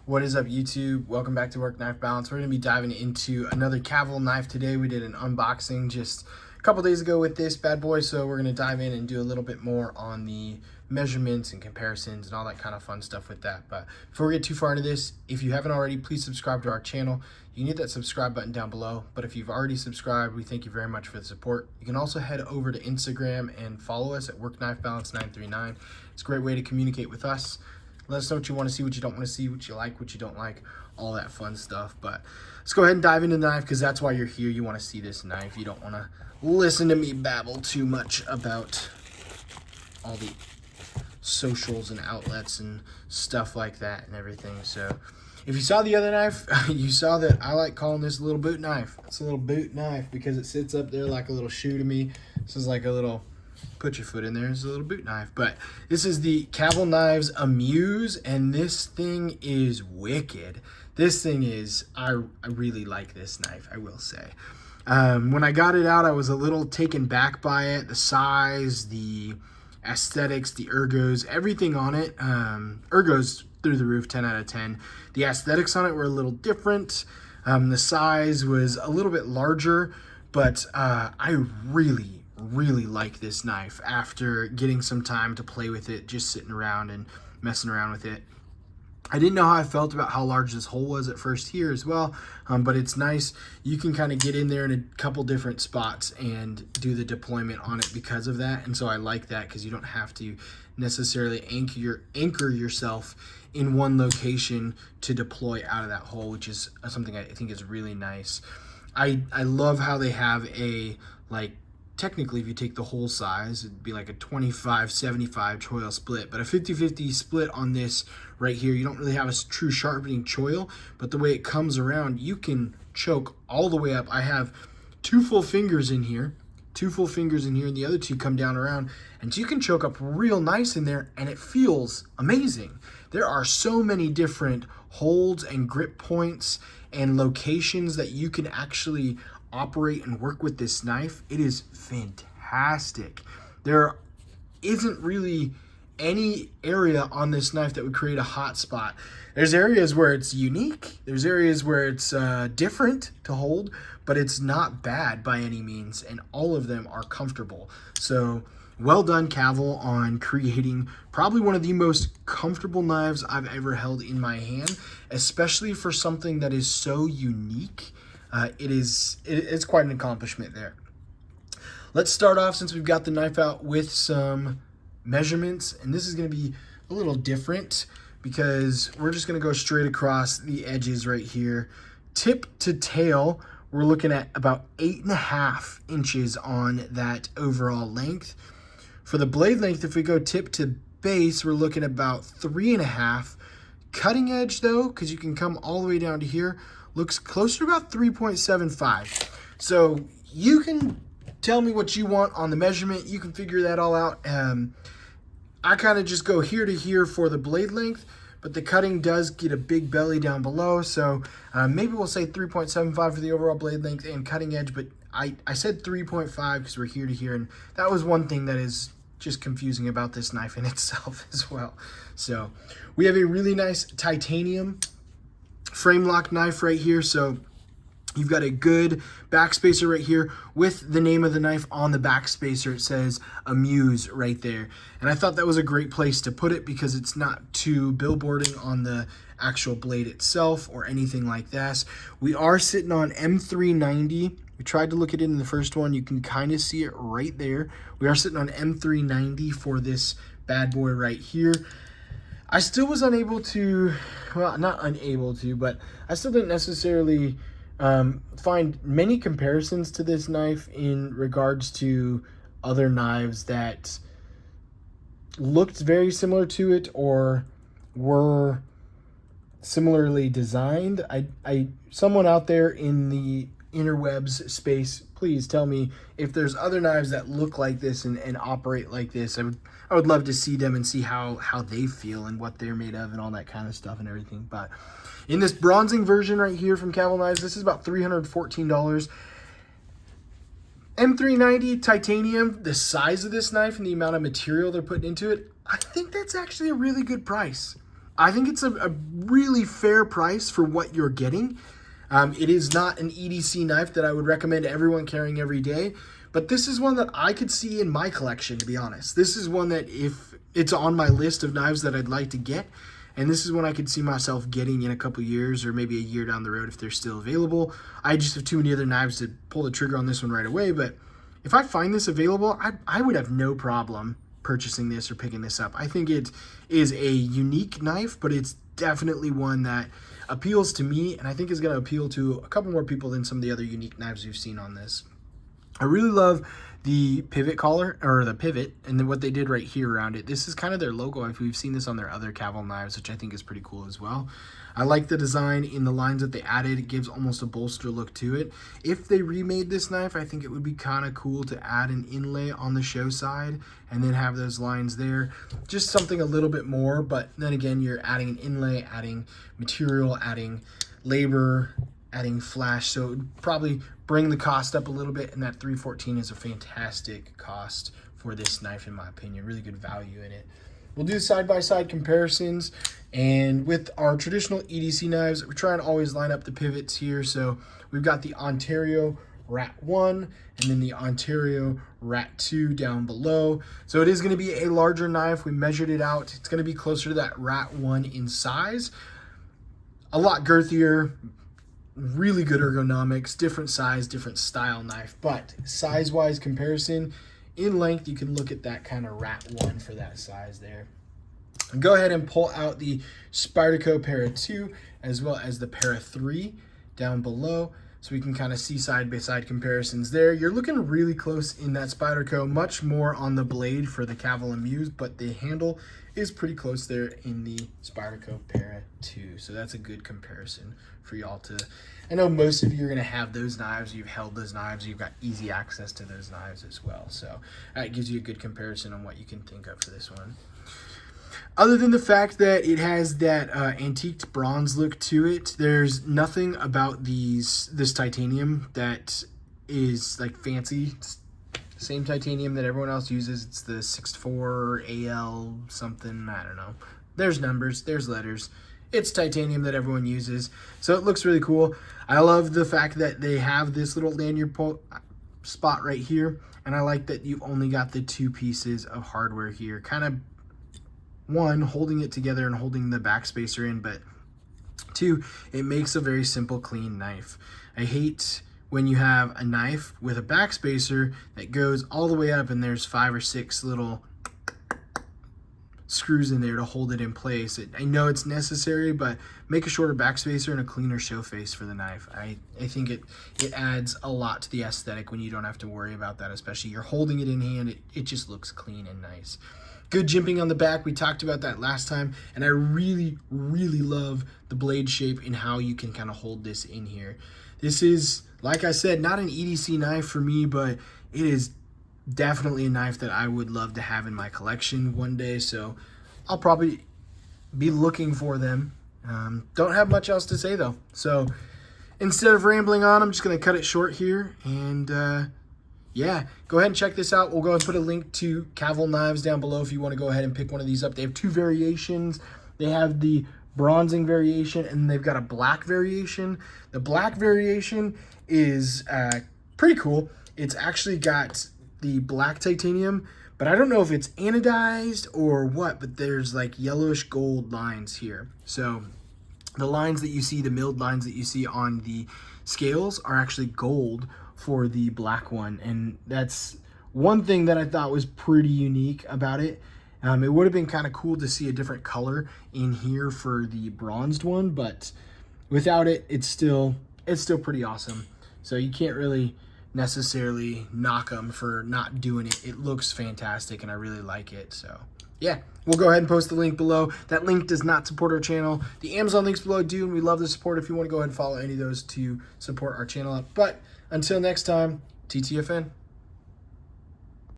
What is up, YouTube? Welcome back to Work Knife Balance. We're going to be diving into another Cavill knife today. We did an unboxing just a couple days ago with this bad boy, so we're going to dive in and do a little bit more on the measurements and comparisons and all that kind of fun stuff with that. But before we get too far into this, if you haven't already, please subscribe to our channel. You can hit that subscribe button down below, but if you've already subscribed, we thank you very much for the support. You can also head over to Instagram and follow us at WorkKnifeBalance939. It's a great way to communicate with us. Let us know what you want to see, what you don't want to see, what you like, what you don't like, all that fun stuff. But let's go ahead and dive into the knife because that's why you're here. You want to see this knife. You don't want to listen to me babble too much about all the socials and outlets and stuff like that and everything. So if you saw the other knife, you saw that I like calling this a little boot knife. It's a little boot knife because it sits up there like a little shoe to me. This is like a little... put your foot in there. It's a little boot knife, but this is the Cavill Knives Amuse, and this thing is wicked. This thing is, I really like this knife, I will say. When I got it out, I was a little taken back by it. The size, the aesthetics, the ergos, everything on it. Ergos through the roof, 10 out of 10. The aesthetics on it were a little different. The size was a little bit larger, but I really like this knife after getting some time to play with it, just sitting around and messing around with it. I didn't know how I felt about how large this hole was at first here as well, but it's nice. You can kind of get in there in a couple different spots and do the deployment on it because of that, and so I like that because you don't have to necessarily anchor yourself in one location to deploy out of that hole, which is something I think is really nice. I love how they have a, like, technically, if you take the whole size, it'd be like a 25-75 choil split, but a 50-50 split on this right here. You don't really have a true sharpening choil, but the way it comes around, you can choke all the way up. I have two full fingers in here, and the other two come down around, and you can choke up real nice in there, and it feels amazing. There are so many different holds and grip points and locations that you can actually operate and work with this knife. It is fantastic. There isn't really any area on this knife that would create a hot spot. There's areas where it's unique, there's areas where it's different to hold, but it's not bad by any means, and all of them are comfortable. So well done, Cavill, on creating probably one of the most comfortable knives I've ever held in my hand, especially for something that is so unique. It's quite an accomplishment there. Let's start off, since we've got the knife out, with some measurements, and this is going to be a little different because we're just going to go straight across the edges right here. Tip to tail, we're looking at about 8.5 inches on that overall length. For the blade length, if we go tip to base, we're looking at about 3.5. Cutting edge, though, because you can come all the way down to here, looks closer to about 3.75. So you can tell me what you want on the measurement. You can figure that all out. I kind of just go here to here for the blade length, but the cutting does get a big belly down below. So maybe we'll say 3.75 for the overall blade length and cutting edge, but I said 3.5 because we're here to here, and that was one thing that is just confusing about this knife in itself as well. So we have a really nice titanium frame lock knife right here. So you've got a good backspacer right here with the name of the knife on the backspacer. It says Amuse right there, and I thought that was a great place to put it because it's not too billboarding on the actual blade itself or anything like that. We are sitting on M390. We tried to look at it in the first one. You can kind of see it right there. We are sitting on M390 for this bad boy right here. I still was unable to, well, not unable to, but I still didn't necessarily find many comparisons to this knife in regards to other knives that looked very similar to it or were similarly designed. Someone out there in the interwebs space, please tell me if there's other knives that look like this and operate like this. I would love to see them and see how they feel and what they're made of and all that kind of stuff and everything. But in this bronzing version right here from Cavill Knives, this is about $314. M390 titanium, the size of this knife and the amount of material they're putting into it, I think that's actually a really good price. I think it's a really fair price for what you're getting. It is not an EDC knife that I would recommend everyone carrying every day, but this is one that I could see in my collection, to be honest. This is one that if it's on my list of knives that I'd like to get, and this is one I could see myself getting in a couple years or maybe a year down the road if they're still available. I just have too many other knives to pull the trigger on this one right away, but if I find this available, I would have no problem purchasing this or picking this up. I think it is a unique knife, but it's definitely one that appeals to me, and I think is going to appeal to a couple more people than some of the other unique knives we've seen on this. I really love the pivot collar, or the pivot, and then what they did right here around it. This is kind of their logo. We've seen this on their other Caval knives, which I think is pretty cool as well. I like the design in the lines that they added. It gives almost a bolster look to it. If they remade this knife, I think it would be kind of cool to add an inlay on the show side and then have those lines there. Just something a little bit more, but then again, you're adding an inlay, adding material, adding labor, adding flash, so it would probably bring the cost up a little bit, and that $314 is a fantastic cost for this knife in my opinion. Really good value in it. We'll do side-by-side comparisons, and with our traditional EDC knives, we're trying to always line up the pivots here. So we've got the Ontario Rat 1 and then the Ontario Rat 2 down below. So it is going to be a larger knife. We measured it out. It's going to be closer to that Rat 1 in size. A lot girthier, really good ergonomics, different size, different style knife, but size-wise comparison, in length, you can look at that kind of Rat 1 for that size there. And go ahead and pull out the Spyderco Para 2 as well as the Para 3 down below, so we can kind of see side-by-side comparisons there. You're looking really close in that Spyderco, much more on the blade for the Caval and Muse, but the handle is pretty close there in the Spyderco Para 2. So that's a good comparison for y'all to... I know most of you are going to have those knives. You've held those knives. You've got easy access to those knives as well. So that gives you a good comparison on what you can think of for this one. Other than the fact that it has that antiqued bronze look to it, there's nothing about this titanium that is like fancy. It's the same titanium that everyone else uses. It's the 64 AL something, I don't know. There's numbers, there's letters. It's titanium that everyone uses, so it looks really cool. I love the fact that they have this little lanyard spot right here, and I like that you've only got the two pieces of hardware here. Kind of, one, holding it together and holding the backspacer in, but two, it makes a very simple, clean knife. I hate when you have a knife with a backspacer that goes all the way up and there's 5 or 6 little screws in there to hold it in place. I know it's necessary, but make a shorter backspacer and a cleaner show face for the knife. I think it adds a lot to the aesthetic when you don't have to worry about that, especially you're holding it in hand. It just looks clean and nice. Good jimping on the back. We talked about that last time, and I really, really love the blade shape and how you can kind of hold this in here. This is, like I said, not an EDC knife for me, but it is definitely a knife that I would love to have in my collection one day, so I'll probably be looking for them. Don't have much else to say though, so instead of rambling on, I'm just going to cut it short here, and yeah, go ahead and check this out. We'll go and put a link to Caval knives down below if you want to go ahead and pick one of these up. They have 2 variations. They have the bronzing variation, and they've got a black variation. The black variation is pretty cool. It's actually got the black titanium, but I don't know if it's anodized or what, but there's like yellowish gold lines here. So the lines that you see, the milled lines that you see on the scales are actually gold for the black one, and that's one thing that I thought was pretty unique about it. It would have been kind of cool to see a different color in here for the bronzed one, but without it, it's still pretty awesome. So you can't really necessarily knock them for not doing it. It looks fantastic, and I really like it. So yeah, we'll go ahead and post the link below. That link does not support our channel. The Amazon links below do, and we love the support. If you want to go ahead and follow any of those to support our channel. But until next time, TTFN.